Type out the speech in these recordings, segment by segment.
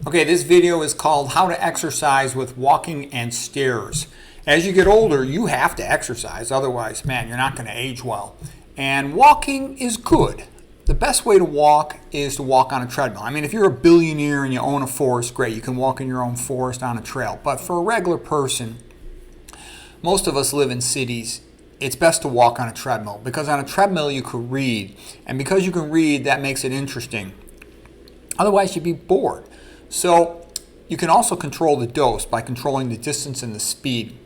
Okay, this video is called How to Exercise with Walking and Stairs. As you get older, you have to exercise. Otherwise, man, you're not going to age well. And walking is good. The best way to walk is to walk on a treadmill. I mean, if you're a billionaire and you own a forest, great, you can walk in your own forest on a trail. But for a regular person, most of us live in cities. It's best to walk on a treadmill because on a treadmill you can read. And because you can read, that makes it interesting. Otherwise, you'd be bored. So you can also control the dose by controlling the distance and the speed.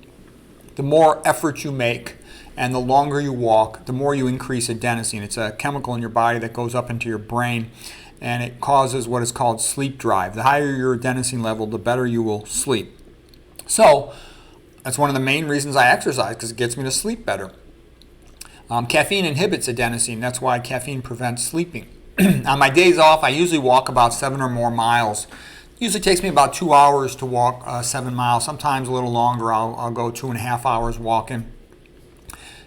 The more effort you make and the longer you walk, the more you increase adenosine. It's a chemical in your body that goes up into your brain and it causes what is called sleep drive. The higher your adenosine level, the better you will sleep. So that's one of the main reasons I exercise, because it gets me to sleep better. Caffeine inhibits adenosine. That's why caffeine prevents sleeping. On my days off, I usually walk about 7 or more miles. Usually takes me about 2 hours to walk 7 miles. Sometimes a little longer. I'll go 2.5 hours walking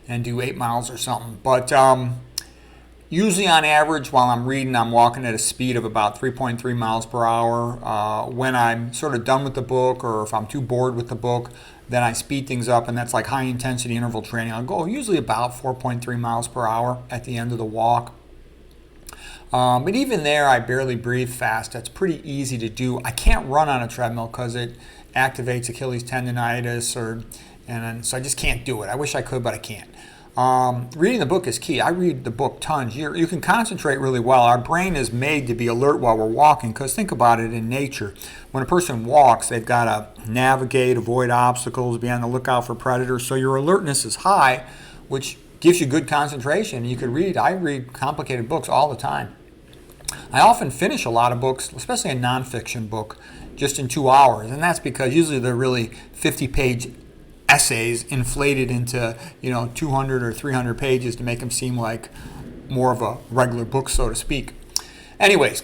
and do 8 miles or something. But usually on average, while I'm reading, I'm walking at a speed of about 3.3 miles per hour. When I'm sort of done with the book, or if I'm too bored with the book, then I speed things up, and that's like high intensity interval training. I'll go usually about 4.3 miles per hour at the end of the walk. But even there, I barely breathe fast. That's pretty easy to do. I can't run on a treadmill because it activates Achilles tendonitis, so I just can't do it. I wish I could, but I can't. Reading the book is key. I read the book tons. You can concentrate really well. Our brain is made to be alert while we're walking, because think about it in nature. When a person walks, they've got to navigate, avoid obstacles, be on the lookout for predators. So your alertness is high, which gives you good concentration. You could read. I read complicated books all the time. I often finish a lot of books, especially a nonfiction book, just in 2 hours. And that's because usually they're really 50-page essays inflated into 200 or 300 pages to make them seem like more of a regular book, so to speak. Anyways,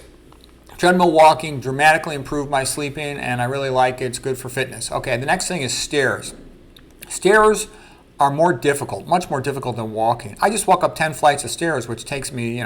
treadmill walking dramatically improved my sleeping, and I really like it. It's good for fitness. Okay, the next thing is stairs. Stairs are more difficult, much more difficult than walking. I just walk up 10 flights of stairs, which takes me,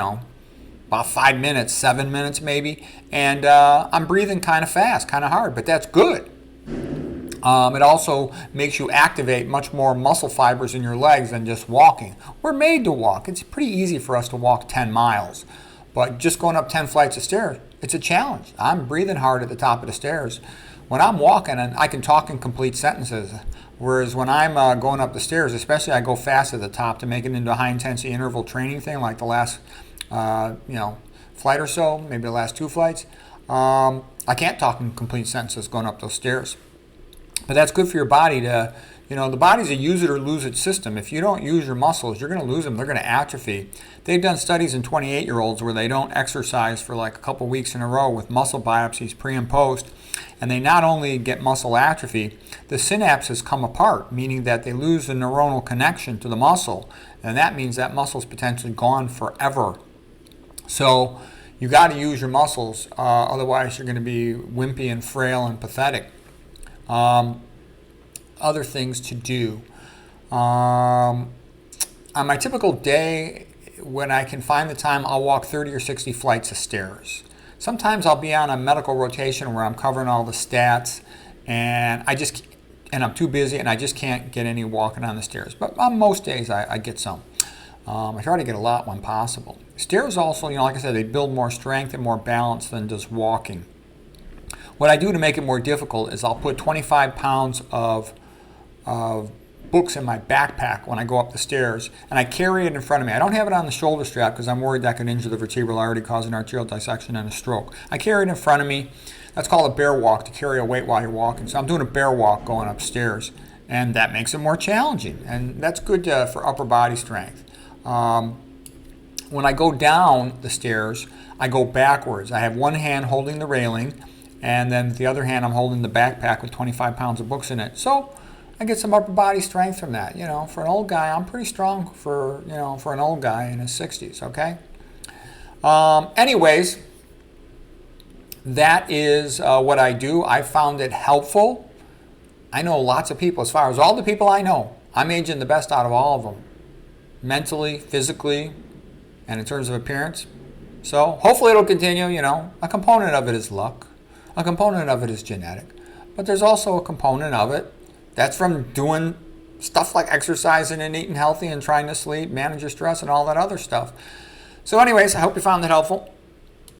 about 5 minutes, 7 minutes maybe, and I'm breathing kind of fast, kind of hard, but that's good. It also makes you activate much more muscle fibers in your legs than just walking. We're made to walk. It's pretty easy for us to walk 10 miles, but just going up 10 flights of stairs, it's a challenge. I'm breathing hard at the top of the stairs. When I'm walking, and I can talk in complete sentences, whereas when I'm going up the stairs, especially I go fast at the top to make it into a high-intensity interval training thing, like the last flight or so, maybe the last 2 flights. I can't talk in complete sentences going up those stairs. But that's good for your body to, the body's a use it or lose it system. If you don't use your muscles, you're going to lose them. They're going to atrophy. They've done studies in 28-year-olds where they don't exercise for like a couple weeks in a row with muscle biopsies pre and post. And they not only get muscle atrophy, the synapses come apart, meaning that they lose the neuronal connection to the muscle. And that means that muscle's potentially gone forever. So you got to use your muscles, otherwise you're going to be wimpy and frail and pathetic. Other things to do. On my typical day, when I can find the time, I'll walk 30 or 60 flights of stairs. Sometimes I'll be on a medical rotation where I'm covering all the stats, and I'm too busy and I just can't get any walking on the stairs. But on most days I get some. I try to get a lot when possible. Stairs also, like I said, they build more strength and more balance than just walking. What I do to make it more difficult is I'll put 25 pounds of books in my backpack when I go up the stairs, and I carry it in front of me. I don't have it on the shoulder strap because I'm worried that could injure the vertebral artery, causing arterial dissection and a stroke. I carry it in front of me. That's called a bear walk, to carry a weight while you're walking. So I'm doing a bear walk going upstairs, and that makes it more challenging, and that's good for upper body strength. When I go down the stairs, I go backwards. I have one hand holding the railing, and then with the other hand I'm holding the backpack with 25 pounds of books in it. So I get some upper body strength from that. For an old guy, I'm pretty strong for an old guy in his 60s, okay? Anyways, that is what I do. I found it helpful. I know lots of people. As far as all the people I know, I'm aging the best out of all of them. Mentally, physically, and in terms of appearance. So hopefully it'll continue. A component of it is luck. A component of it is genetic, but there's also a component of it that's from doing stuff like exercising and eating healthy and trying to sleep, manage your stress, and all that other stuff. So anyways, I hope you found that helpful.